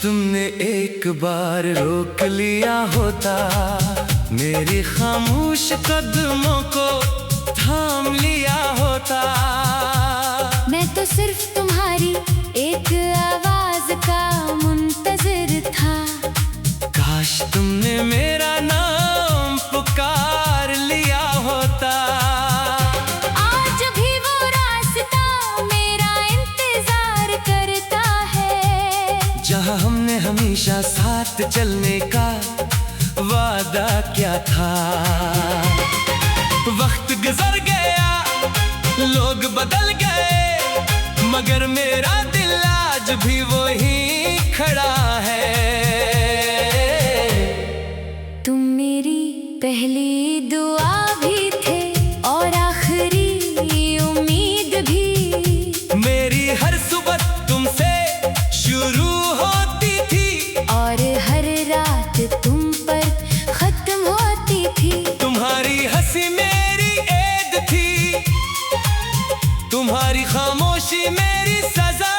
तुमने एक बार रोक लिया होता, मेरी खामोश कदमों को थाम लिया होता। मैं तो सिर्फ तुम्हारी एक आवाज का मुंतजिर था। काश तुमने मेरा नाम पुकार लिया होता। आज भी वो रास्ता मेरा इंतजार करता है, जहाँ हमने हमेशा साथ चलने का वादा किया था। वक्त गुजर गया, लोग बदल गए, मगर मेरा दिल आज भी वही खड़ा है। तुम मेरी पहली दुआ भी थे और आखिरी उम्मीद भी। मेरी हर सुबह तुमसे शुरू होती थी और हर रात तुम पर खत्म होती थी। तुम्हारी हंसी मेरी ऐद थी, तुम्हारी खामोशी मेरी सजा।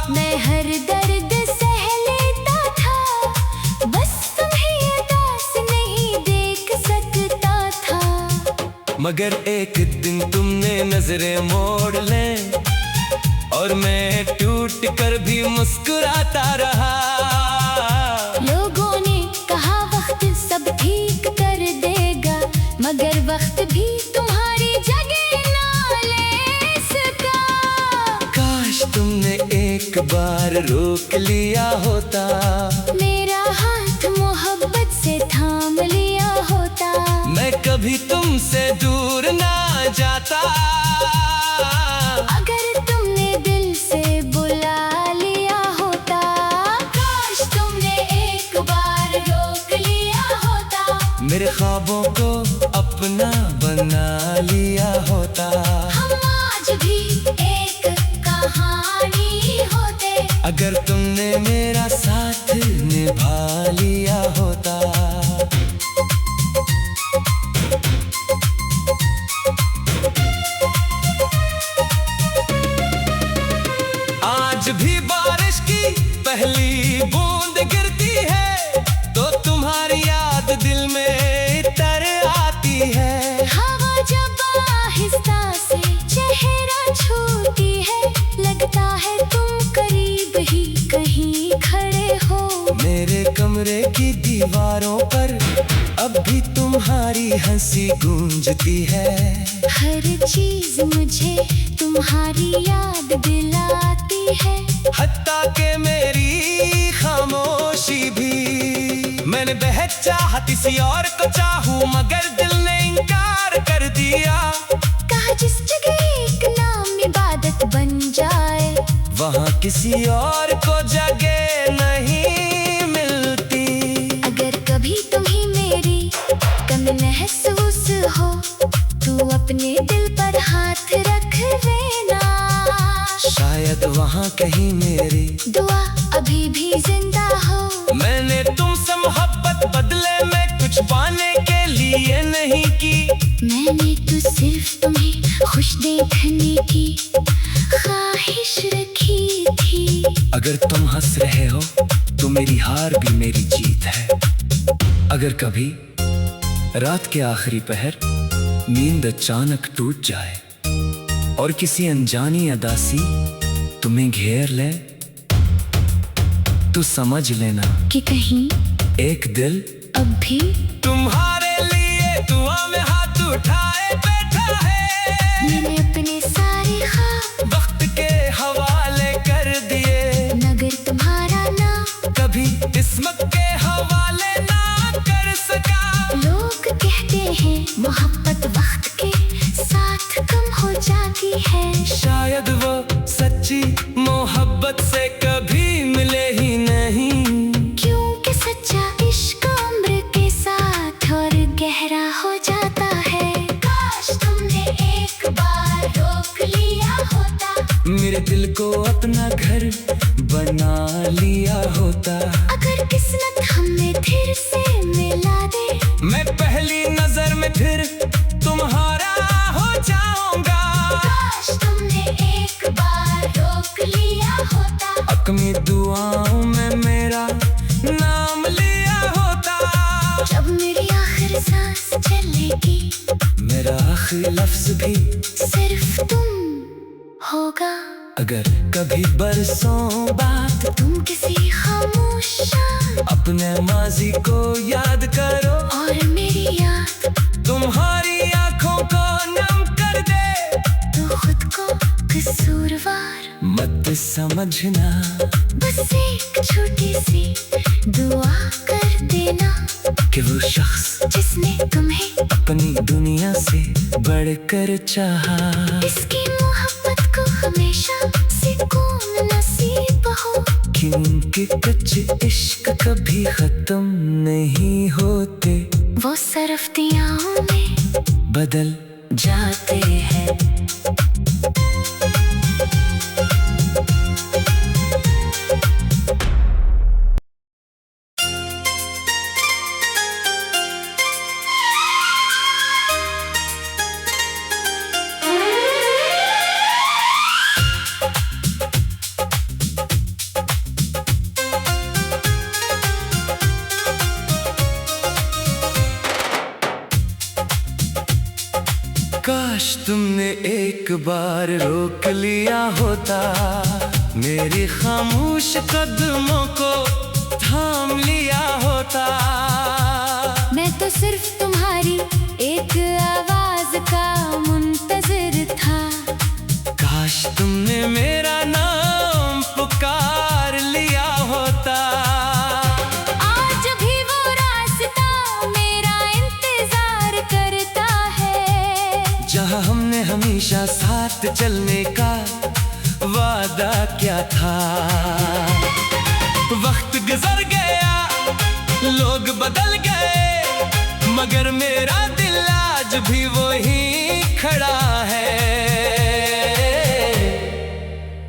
मैं हर दर्द सह लेता था, बस तुम्हें उदास नहीं देख सकता था। मगर एक दिन तुमने नजरें मोड़ लें और मैं टूट कर भी मुस्कुराता रहा। लोगों ने कहा वक्त सब ठीक कर देगा, मगर वक्त भी तुम्हारी जगह ना ले सका। काश तुमने एक बार रोक लिया होता, मेरा हाथ मोहब्बत से थाम लिया होता। मैं कभी तुमसे दूर ना जाता। अगर तुमने दिल से बुला लिया होता, काश तुमने एक बार रोक लिया होता। मेरे ख्वाबों को अपना बना लिया होता। हम आज भी एक कहानी होते, अगर तुमने मेरा साथ निभा लिया होता। आज भी बारिश की पहली बूंद गिरती है तो तुम्हारी याद दिल में तर आती है। हवा जब आहिस्ता से चेहरा छूती है, लगता है तुम करीब ही कहीं खड़े हो। मेरे कमरे की दीवारों पर अब भी तुम्हारी हंसी गूंजती है। हर चीज मुझे तुम्हारी याद दिलाती है। हत्ता के मेरी खामोशी भी। मैंने बेहद चाहा किसी और को चाहूं, मगर दिल ने इनकार कर दिया। कहा जिस जगह एक नाम इबादत बन जाए, वहाँ किसी और को जगह नहीं मिलती। अगर कभी तुम्हें मेरी कमी महसूस हो, तू अपने दिल पर हाथ रख लेना। शायद वहाँ कहीं मेरी दुआ अभी भी जिंदा हो। मैंने तुमसे मोहब्बत बदले में कुछ पाने के लिए नहीं की। मैंने तो सिर्फ तुम्हें खुश देखने की ख्वाहिश रखी थी। अगर तुम हंस रहे हो तो मेरी हार भी मेरी जीत है। अगर कभी रात के आखिरी पहर नींद अचानक टूट जाए और किसी अनजानी अदासी तुम्हें घेर ले, तो समझ लेना कि कहीं एक दिल अब भी तुम्हारे लिए दुआ में हाथ उठाए बैठा है। मैंने अपने सारे ख्वाब वक्त के हवाले कर दिए, मगर तुम्हारा नाम कभी किस्मत के हवाले ना कर सका। लोग कहते हैं मोहब्बत वक्त के साथ कम हो जाती है। शायद वो सच्ची मोहब्बत से कभी मिले ही नहीं, क्योंकि सच्चा इश्क उम्र के साथ और गहरा हो जाता है। काश तुमने एक बार रोक लिया होता, मेरे दिल को अपना घर बना लिया होता। अगर किस्मत हमें फिर से मिला दे, मैं पहली नजर में फिर तुम्हारा हो जाऊंगा। काश तुमने एक बार रोक लिया होता। अपनी दुआओं मेरा आखिरी लफ्ज भी सिर्फ तुम होगा। अगर कभी बरसों बाद तुम किसी खामोश शाम अपने माजी को याद करो और मेरी याद तुम्हारी आंखों को नम कर दे, तो खुद को कसूरवार मत समझना। बस एक छोटी सी दुआ कर देना कि वो शख्स जिसने तुम्हें अपनी दुनिया से बढ़कर चाहा, इसकी मोहब्बत को हमेशा सुकून नसीब हो। कि उनके कच्चे इश्क कभी खत्म नहीं होते, वो सरफ्तियाँ में बदल जाते हैं। काश तुमने एक बार रोक लिया होता, मेरी खामोश कदमों को थाम लिया होता। मैं तो सिर्फ तुम्हारी एक आवाज का मुंतजिर था। काश तुमने मेरा नाम पुकार लिया होता। आज भी वो रास्ता मेरा इंतजार करता है, जहाँ हमने हमेशा साथ चलने का वादा किया था। वक्त गुजर गया, लोग बदल गए, मगर मेरा दिल आज भी वही खड़ा है।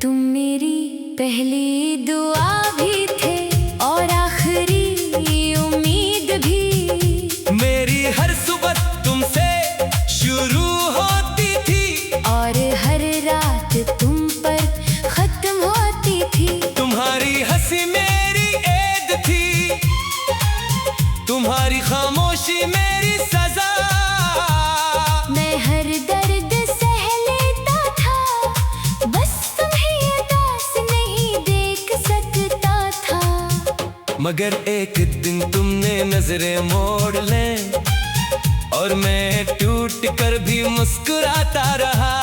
तुम मेरी पहली दुआ भी थे और आखिरी उम्मीद भी। मेरी हर सुबह तुमसे शुरू होती थी और हर रात तुम पर खत्म होती थी। तुम्हारी हंसी मेरी ऐद थी, तुम्हारी खामोशी मेरी सजा। मैं हर दर्द सह लेता था, बस तुम्हें उदास नहीं देख सकता था। मगर एक दिन तुमने नजरें मोड़ लें और मैं टूट कर भी मुस्कुराता रहा।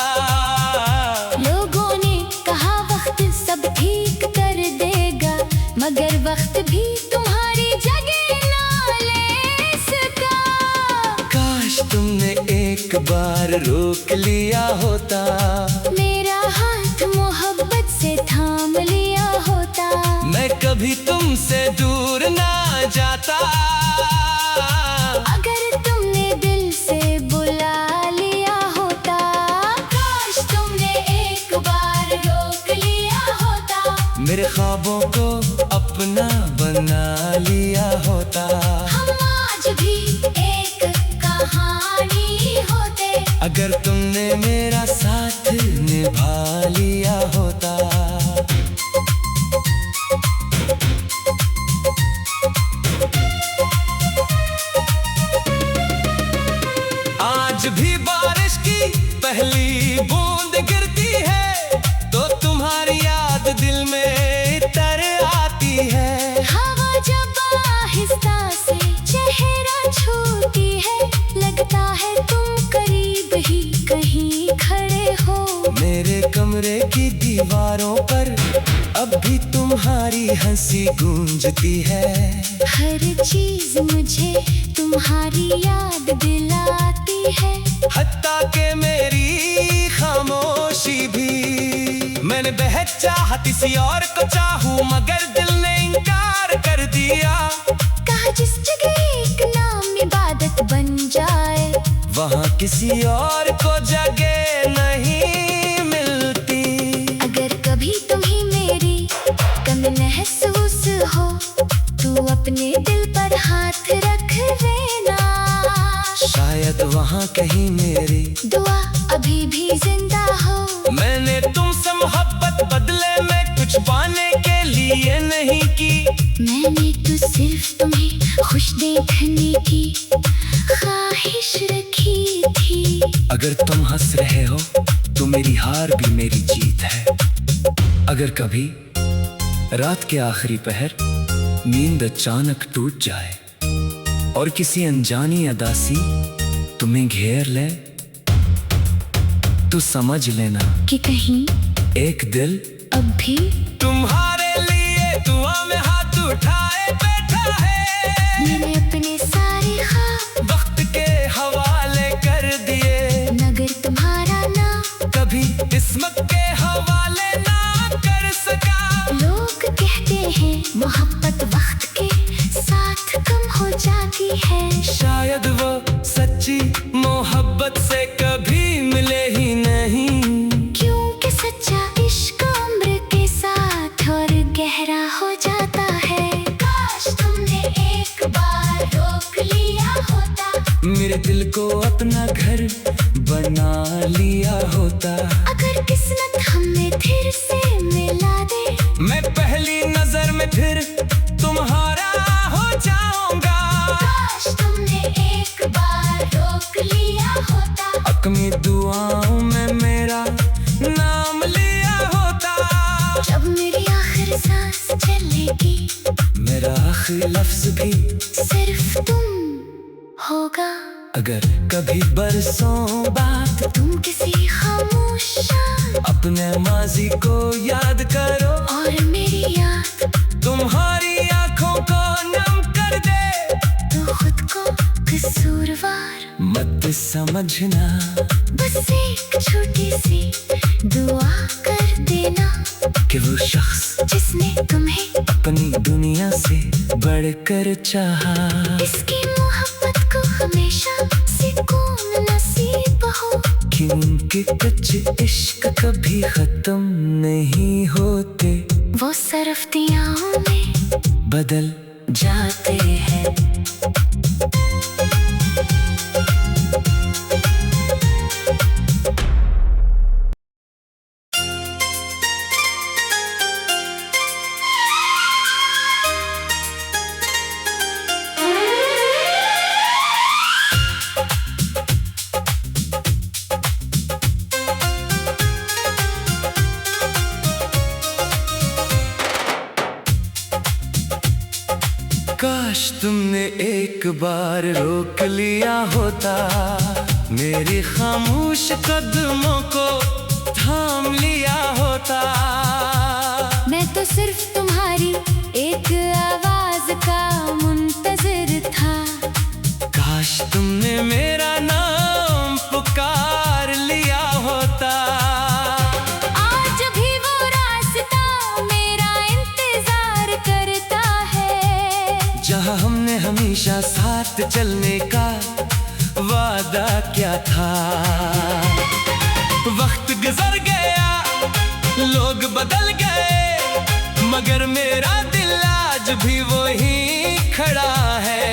लोगों ने कहा वक्त सब ठीक कर देगा, मगर वक्त भी तुम्हारी जगह ना ले सका। काश तुमने एक बार रोक लिया होता, मेरा हाथ मोहब्बत से थाम लिया होता। मैं कभी तुमसे दूर ना जाता। अगर तुमने दिल से बुला लिया होता, काश तुमने एक बार रोक लिया होता। मेरे ख्वाबों को अपना बना लिया होता। हम आज भी एक कहानी होते, अगर तुमने मेरा साथ निभा लिया होता। आज भी बारिश की पहली बूंद गिरती है, तो तुम्हारी याद दिल में तर आती है। हवा जब आहिस्ता से चेहरा छूती है, लगता है तुम करीब ही कहीं खड़े हो। मेरे कमरे की दीवारों पर अब भी तुम्हारी हंसी गूंजती है। हर चीज मुझे तुम्हारी याद दिलाती है। हत्ता के मेरी खामोशी भी। मैंने बेहद चाहा किसी और को चाहूं, मगर दिल ने इनकार कर दिया। कहा जिस जगह एक नाम इबादत बन जाए, वहाँ किसी और को जगह नहीं मिलती। अगर कभी तुम्हें मेरी कमी महसूस हो, तू अपने दिल पर हाथ रख लेना। शायद वहाँ कहीं मेरी दुआ अभी भी जिंदा हो। मैंने तुमसे मोहब्बत बदले में कुछ पाने के लिए नहीं की। मैंने तो सिर्फ तुम्हें खुश देखने की ख्वाहिश रखी थी। थी। अगर तुम हंस रहे हो तो मेरी हार भी मेरी जीत है। अगर कभी रात के आखिरी पहर नींद अचानक टूट जाए और किसी अनजानी अदासी तुम्हें घेर ले, तो समझ लेना कि कहीं एक दिल अब भी तुम्हारे लिए दुआ में हाथ उठाए बैठा है। मैंने अपने सारे ख्वाब वक्त के हवाले कर दिए, मगर तुम्हारा ना कभी किस्मत के हवाले ना कर सका। लोग कहते हैं मोहब्बत वक्त के साथ कम हो जाती है। शायद वो सच्ची मोहब्बत से कभी मिले ही नहीं, क्योंकि सच्चा इश्क उम्र के साथ और गहरा हो जाता है। काश तुमने एक बार रोक लिया होता, मेरे दिल को अपना घर बना लिया होता। अगर किस्मत हमें फिर से मिला दे, मैं पहली नजर में फिर तुम्हारा हो जाऊंगा। काश तुमने एक बार रोक लिया होता, अपनी दुआओं में मेरा नाम लिया होता। जब मेरी आखिर सांस चलेगी, मेरा आखिरी लफ्ज भी सिर्फ तुम होगा। अगर कभी बरसों बाद तुम किसी खामोश शाम अपने माजी को याद करो और मेरी याद तुम्हारी आंखों को नम कर दे, तो खुद को कसूरवार मत समझना। बस एक छोटी सी दुआ कर देना कि वो शख्स जिसने तुम्हें अपनी दुनिया से बढ़कर चाहा, इसकी मोहब्बत को हमेशा सुकून नसीब हो। कि उनके कच्चे इश्क कभी खत्म नहीं होते, वो सरफ्तियाँ में बदल जाते हैं। काश तुमने एक बार रोक लिया होता, मेरी खामोश कदमों को थाम लिया होता। मैं तो सिर्फ तुम्हारी एक आवाज का मुंतजिर था। काश तुमने मेरा नाम पुकार लिया होता। आज भी वो रास्ता मेरा इंतजार करता है, जहाँ हमने हमेशा साथ चलने का वादा किया था। वक्त गुजर गया, लोग बदल गए, मगर मेरा दिल आज भी वही खड़ा है।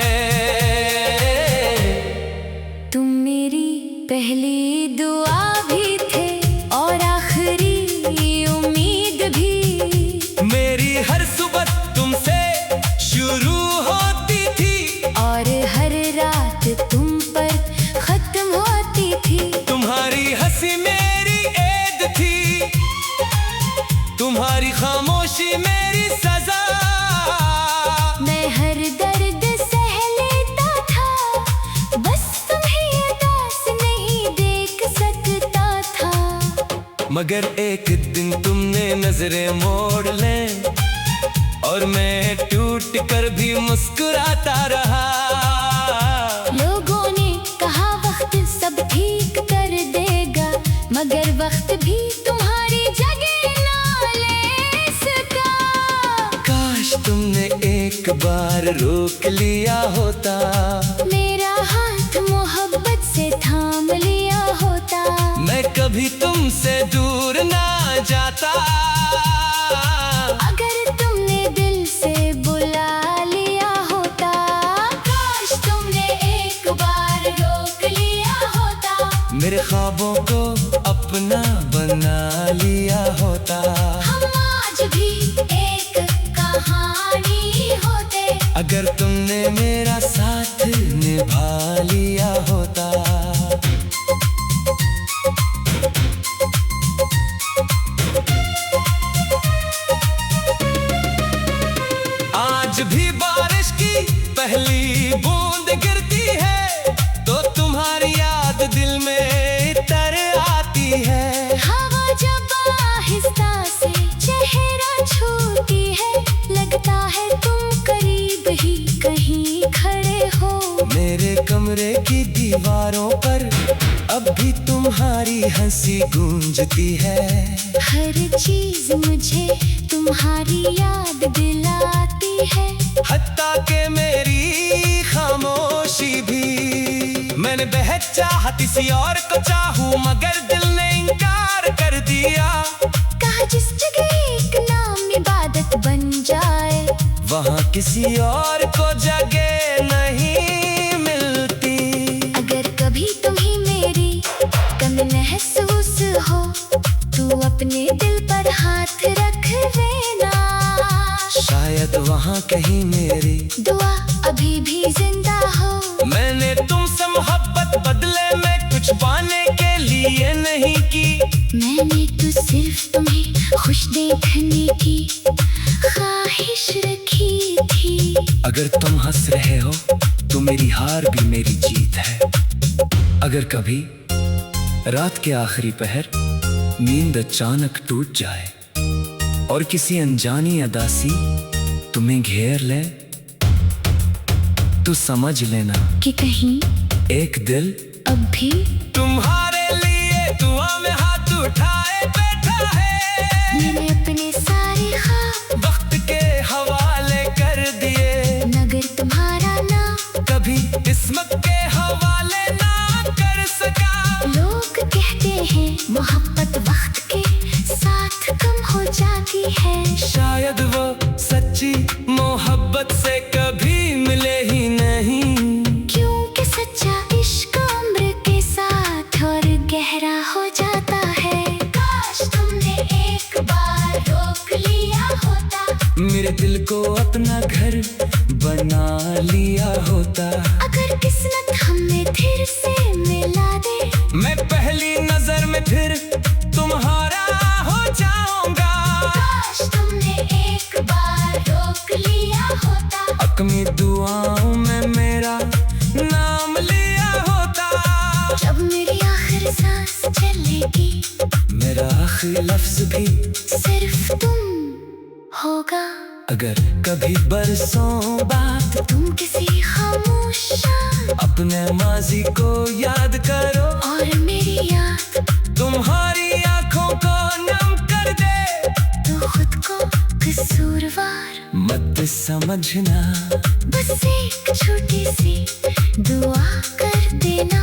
तुम मेरी पहली दुआ भी थे और आखिरी उम्मीद भी। मेरी हर सुबह तुमसे शुरू होती थी और हर रात तुम पर खत्म होती थी। तुम्हारी हंसी मेरी ऐद थी, तुम्हारी खामोशी मेरी सजा। मैं हर दर्द सह लेता था, बस तुम्हें उदास नहीं देख सकता था। मगर एक दिन तुमने नजरें मोड़ ले और मैं टूट कर भी मुस्कुराता रहा। लोगों ने कहा वक्त सब ठीक कर देगा, मगर वक्त भी तुम्हारी जगह ना ले सका। काश तुमने एक बार रोक लिया होता, मेरा हाथ मोहब्बत से थाम लिया होता। मैं कभी तुमसे दूर ना जाता। अगर तुमने दिल से बुला लिया होता, काश तुमने एक बार रोक लिया होता। मेरे ख्वाबों को अपना बना लिया होता। हम आज भी एक कहानी होते, अगर तुमने मेरा साथ निभा लिया होता। आती है। हवा जब आहिस्ता से चेहरा छूती है, लगता है तुम करीब ही कहीं खड़े हो। मेरे कमरे की दीवारों पर अब भी तुम्हारी हंसी गूंजती है। हर चीज मुझे तुम्हारी याद दिलाती है। हत्ता के मेरी खामोशी भी। मैंने बेहद चाहा किसी और को चाहूं, मगर दिल ने इनकार कर दिया। कहा जिस जगह एक नाम इबादत बन जाए, वहाँ किसी और को जगह नहीं मिलती। अगर कभी तुम्हें मेरी कमी महसूस हो, तू अपने दिल पर हाथ रख लेना। शायद वहाँ कहीं मेरी दुआ अभी भी जिंदा हो। मैंने तुमसे मोहब्बत बदले में कुछ पाने के लिए नहीं की। मैंने तो सिर्फ तुम्हें खुश देखने की ख्वाहिश रखी थी। अगर तुम हंस रहे हो तो मेरी हार भी मेरी जीत है। अगर कभी रात के आखिरी पहर नींद अचानक टूट जाए और किसी अनजानी अदासी तुम्हें घेर ले, तो समझ लेना कि कहीं एक दिल अब भी तुम्हारे लिए दुआ में हाथ उठाए बैठा है। मैंने अपने सारे ख्वाब वक्त के हवाले कर दिए, मगर तुम्हारा नाम कभी किस्मत के हवाले ना कर सका। लोग कहते हैं मोहब्बत वक्त के साथ कम हो जाती है। शायद वो सच्ची मोहब्बत से कभी मिले ही नहीं। क्योंकि सच्चा इश्क उम्र के साथ और गहरा हो जाता है। काश तुमने एक बार रोक लिया होता, मेरे दिल को अपना घर बना लिया होता। अगर किस्मत हमें फिर से मिला दे, मैं पहली नजर में फिर तुम्हारा हो जाऊंगा। काश तुमने एक बार रोक लिया होता, अपनी दुआओं में मेरा नाम लिया होता। जब मेरी आखिरी सांस चलेगी, मेरा आखिरी लफ्ज भी सिर्फ तुम होगा। अगर कभी बरसों बाद तुम किसी खामोश शाम अपने माजी को याद करो और मेरी याद तुम्हारी आंखों को नम कर दे, तो खुद को कसूरवार मत समझना। बस एक छोटी सी दुआ कर देना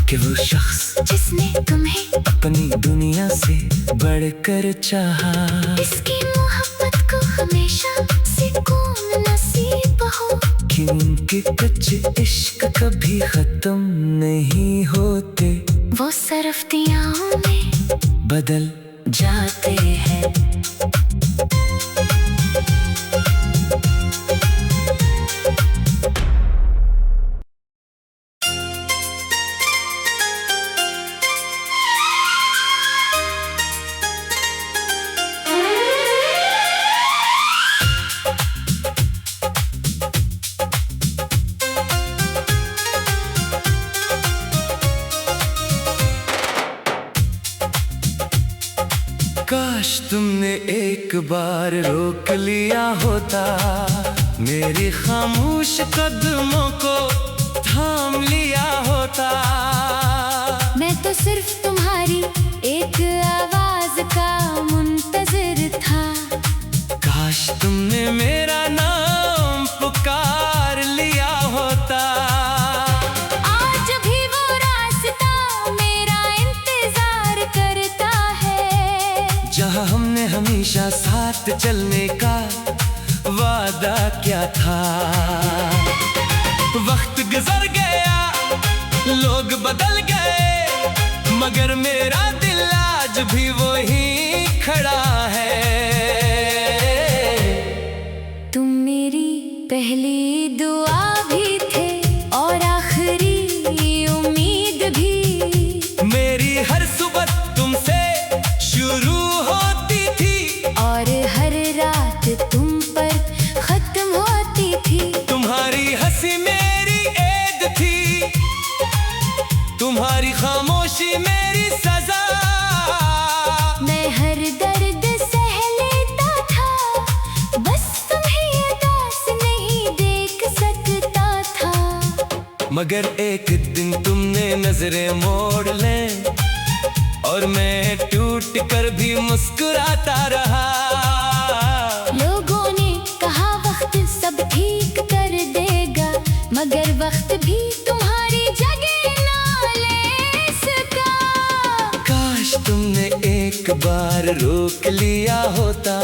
कि वो शख्स जिसने तुम्हें अपनी दुनिया से बढ़कर चाहा, इसकी मोहब्बत को हमेशा सुकून नसीब हो। कि उनके कच्चे इश्क कभी खत्म नहीं होते, वो सरफ्तियाँ में बदल जाते हैं। काश तुमने एक बार रोक लिया होता, मेरी खामोश कदमों को थाम लिया होता। मैं तो सिर्फ तुम्हारी एक आवाज का मुंतजिर था। काश तुमने मेरा नाम पुकार लिया होता। आज भी वो रास्ता मेरा इंतजार करता है, जहाँ हमने हमेशा साथ चलने का वादा किया था। वक्त गुजर गया, लोग बदल गए, मगर मेरा दिल आज भी वही खड़ा है। तुम मेरी पहली दुआ भी थे और आखिरी उम्मीद भी। मेरी हर सुबह तुमसे शुरू होती थी और हर रात तुम पर खत्म होती थी। तुम्हारी हंसी मेरी ईद थी, तुम्हारी खामोशी मेरी सजा। मगर एक दिन तुमने नजरें मोड़ लें और मैं टूट कर भी मुस्कुराता रहा। लोगों ने कहा वक्त सब ठीक कर देगा, मगर वक्त भी तुम्हारी जगह ना ले सका। काश तुमने एक बार रोक लिया होता,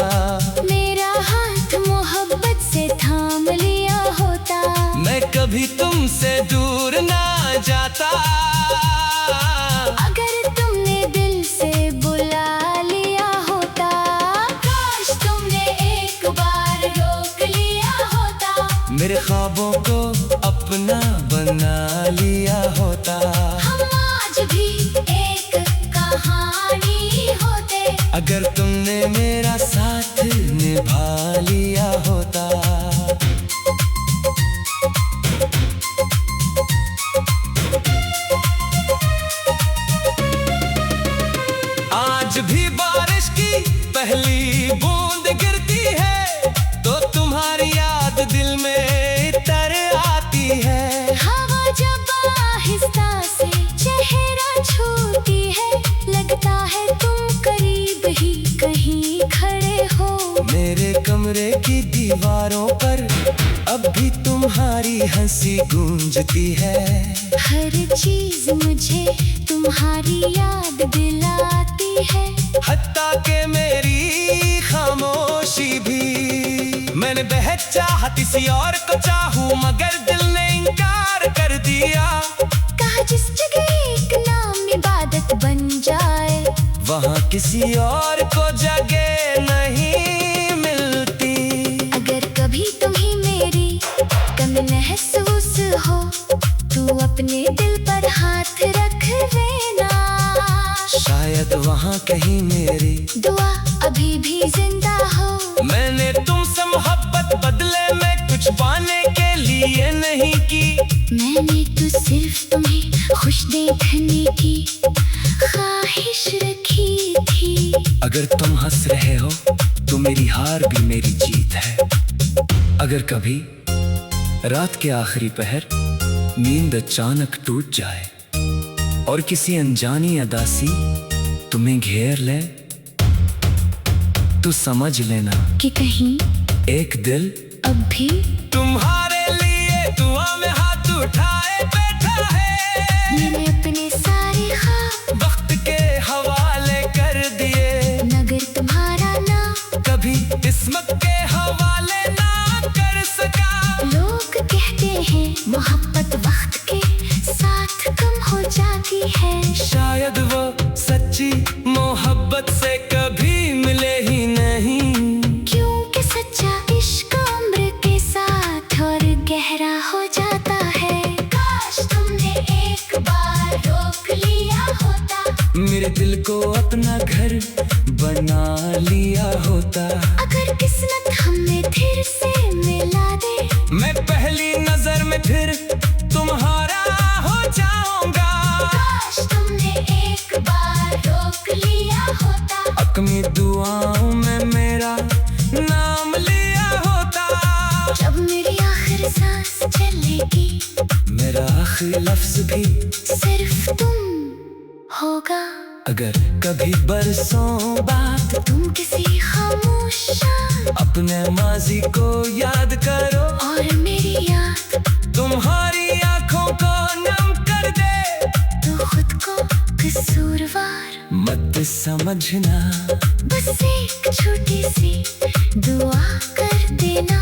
मेरा हाथ मोहब्बत से थाम लिया होता, मैं कभी तुमसे दूर ना जाता। अगर तुमने दिल से बुला लिया होता, काश तुमने एक बार रोक लिया होता, मेरे ख्वाबों को अपना बना लिया होता। हम आज भी एक कहानी होते, अगर तुमने मेरा साथ निभा लिया होता। आज भी बारिश की पहली बूंद गिरती है तो तुम्हारी याद दिल में तर आती है। हवा जब आहिस्ता से चेहरा छूती है, लगता है तुम करीब ही कहीं खड़े हो। मेरे कमरे की दीवारों पर अब भी तुम्हारी हंसी गूंजती है। हर चीज मुझे तुम्हारी याद दिलाती है, हत्ता के मेरी खामोशी भी। मैंने बेहद चाहा किसी और को चाहूं मगर दिल ने इनकार कर दिया। कहा जिस जगह एक नाम इबादत बन जाए, वहाँ किसी और को जगह नहीं मिलती। अगर कभी तुम्हें मेरी कमी महसूस हो, तू अपने दिल पर हाथ रख लेना। शायद वहाँ कहीं मेरी दुआ अभी भी जिंदा हो। मैंने तुमसे मोहब्बत बदले में कुछ पाने के लिए नहीं की। मैंने तो सिर्फ तुम्हें खुश देखने की ख्वाहिश रखी थी। अगर तुम हंस रहे हो तो मेरी हार भी मेरी जीत है। अगर कभी रात के आखिरी पहर नींद अचानक टूट जाए और किसी अनजानी अदा सी तुम्हें घेर ले, तो समझ लेना कि कहीं एक दिल अब भी तुम्हारे लिए दुआ में हाथ उठाए बैठा है। मैंने अपने सारे ख्वाब वक्त के हवाले कर दिए, मगर तुम्हारा नाम कभी किस्मत के हवाले ना कर सका। लोग कहते हैं मोहब्बत वक्त के साथ कम हो जाती है। शायद वो सच्ची मोहब्बत से कभी मिले ही नहीं, क्योंकि सच्चा इश्क उम्र के साथ और गहरा हो जाता है। काश तुमने एक बार रोक लिया होता, मेरे दिल को अपना घर बना लिया होता। अगर किस्मत हमें फिर से मिला दे, मैं पहली नजर में फिर तुम्हारा हो जाऊंगा। काश तुमने एक बार रोक लिया होता, अपनी दुआओं में मेरा नाम लिया होता। जब मेरी आखिर सांस चलेगी, मेरा आखिरी लफ्ज भी सिर्फ तुम होगा। अगर कभी बरसों बाद तुम किसी खामोश शाम अपने माजी को याद करो और मेरी याद तुम्हारी आंखों को नम कर दे, तो खुद को कसूरवार मत समझना। बस एक छोटी सी दुआ कर देना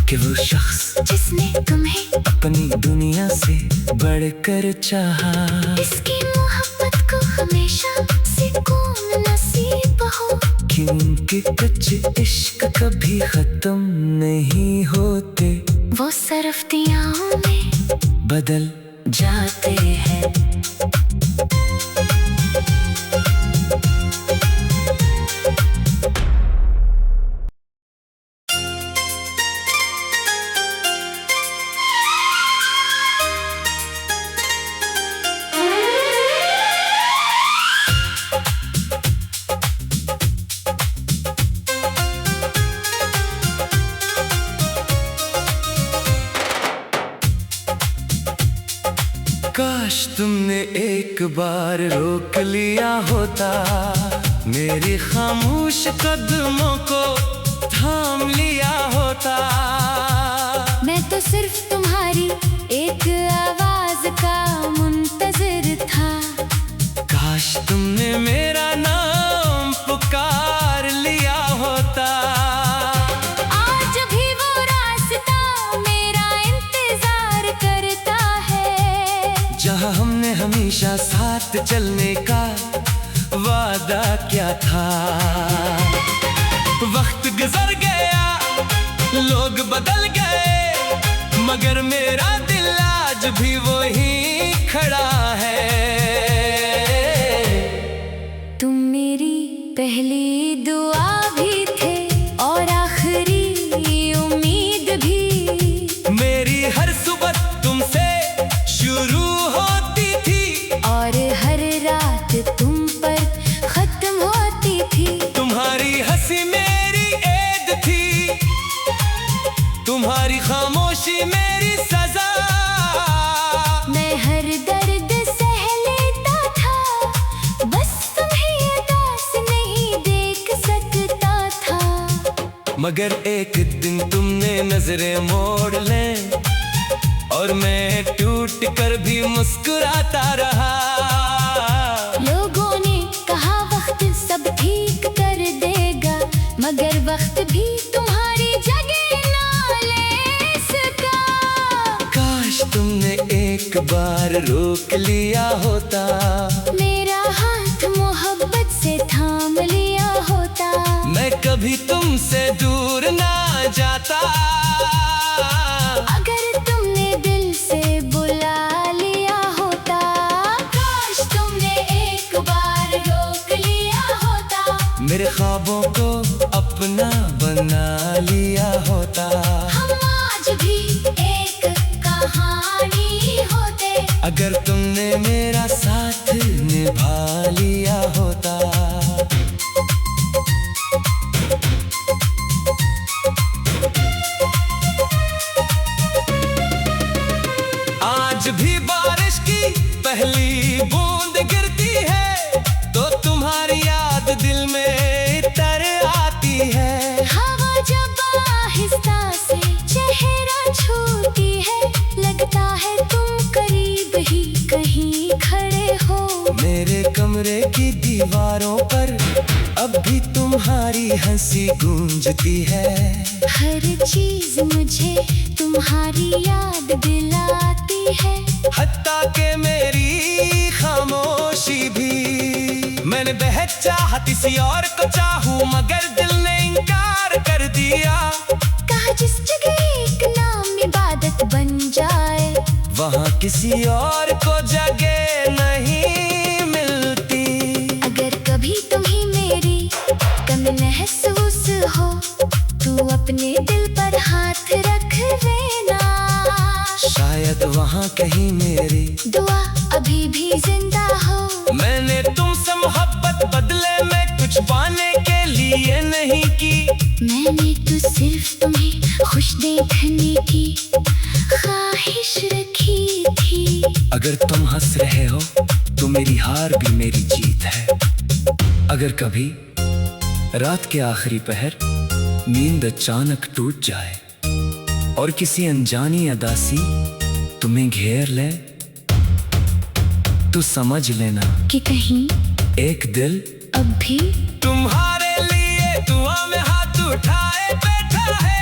कि वो शख्स जिसने तुम्हें अपनी दुनिया से बढ़कर चाहा, इसकी मोहब्बत को हमेशा सुकून नसीब हो। कि उनके कच्चे इश्क कभी खत्म नहीं होते, वो सरफ्तियाँ में बदल जाते हैं। एक बार रोक लिया होता, मेरी खामोश कदमों को थाम लिया होता। मैं तो सिर्फ तुम्हारी एक आवाज का मुंतजिर था। काश तुमने मेरा नाम पुकार लिया होता। आज भी वो रास्ता मेरा इंतजार करता है, जहाँ हमने हमेशा साथ चलने का वादा किया था। वक्त गुजर गया, लोग बदल गए, मगर मेरा दिल आज भी वही खड़ा है। तुम मेरी पहली दुआ भी थे और आखिरी उम्मीद भी। मेरी हर सुबह तुमसे शुरू होती थी, और हर रात तुम पर खत्म होती थी। तुम्हारी हंसी मेरी ईद थी, तुम्हारी खामोशी मेरी सजा। मैं हर दर्द सह लेता था, बस तुम्हें उदास नहीं देख सकता था। मगर एक दिन तुमने नजरें मोड़ ले, और मैं टूट कर भी मुस्कुराता रहा। लोगों ने कहा वक्त सब ठीक कर देगा, मगर वक्त भी तुम्हारी जगह ना ले सका। काश तुमने एक बार रोक लिया होता, मेरा हाथ मोहब्बत से थाम लिया होता। मैं कभी तुमसे दूर ना जाता। अगर तुमने दिल से बुला लिया होता, काश तुमने एक बार रोक लिया होता। मेरे ख्वाबों को अपना बना लिया होता। हम आज भी एक कहानी होते, अगर तुमने मेरा साथ निभा लिया होता। आज भी बारिश की पहली बूंद गिरती है, तो तुम्हारी याद दिल में तर आती है। हवा जब आहिस्ता से चेहरा छूती है, लगता है तुम करीब ही कहीं खड़े हो। मेरे कमरे की दीवारों पर अब भी तुम्हारी हंसी गूंजती है। हर चीज मुझे तुम्हारी याद दिलाती है, हत्ता के मेरी खामोशी भी। मैंने बेहद चाहा किसी और को चाहूं, मगर दिल ने इनकार कर दिया। कहा जिस जगह एक नाम इबादत बन जाए, वहाँ किसी और को जगह नहीं मिलती। अगर कभी तुम्हें मेरी कमी महसूस हो, तू अपने दिल पर हाथ रख लेना। शायद वहाँ कहीं मेरी दुआ अभी भी जिंदा हो। मैंने तुमसे मोहब्बत बदले में कुछ पाने के लिए नहीं की। मैंने तो सिर्फ तुम्हें खुश देखने की ख्वाहिश रखी थी। अगर तुम हंस रहे हो तो मेरी हार भी मेरी जीत है। अगर कभी रात के आखिरी पहर नींद अचानक टूट जाए, और किसी अनजानी अदासी तुम्हें घेर ले, तो समझ लेना कि कहीं एक दिल अब भी तुम्हारे लिए दुआ में हाथ उठाए बैठा है।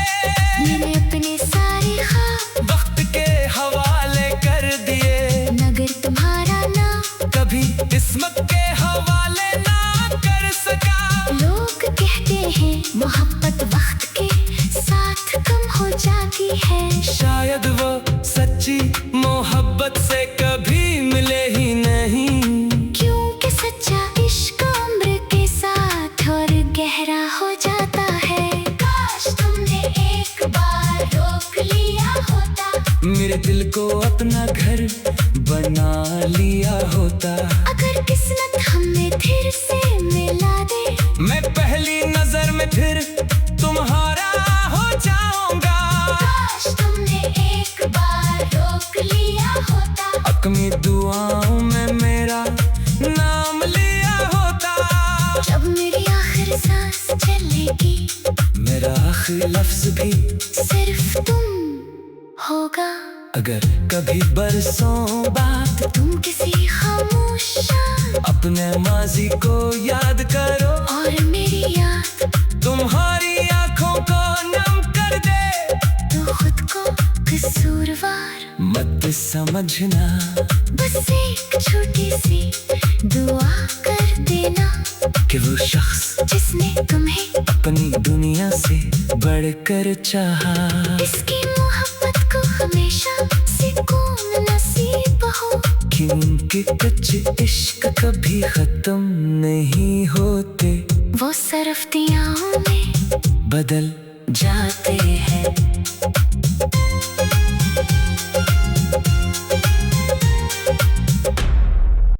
मैंने अपने सारे ख्वाब वक्त के हवाले कर दिए, मगर तुम्हारा नाम कभी किस्मत के हवाले ना कर सका। लोग कहते हैं मोहब्बत वक्त के साथ कम हो जाती है। शायद वो सच्ची मोहब्बत से कभी मिले ही नहीं, क्योंकि सच्चा इश्क उम्र के साथ और गहरा हो जाता है। काश तुमने एक बार रोक लिया होता, मेरे दिल को अपना घर बना लिया होता। अगर किस्मत हमें फिर से मिला दे, मैं पहली नजर में फिर तुम्हारा हो जाऊंगा। काश तुमने एक बार रोक लिया होता। अपनी दुआओं में मेरा लफ्ज भी सिर्फ तुम होगा। अगर कभी बरसों बाद तुम किसी खामोश शाम अपने माजी को याद करो और मेरी याद तुम्हारी आंखों को नम कर दे, तो खुद को कसूरवार मत समझना। बस एक छोटी सी दुआ कर देना कि वो शख्स जिसने तुम्हें अपनी दुनिया से बढ़कर चाहा, इसकी मोहब्बत को हमेशा सुकून नसीब हो। कि उनके कच्चे इश्क कभी खत्म नहीं होते, वो सरफ दियाओं में बदल जाते हैं।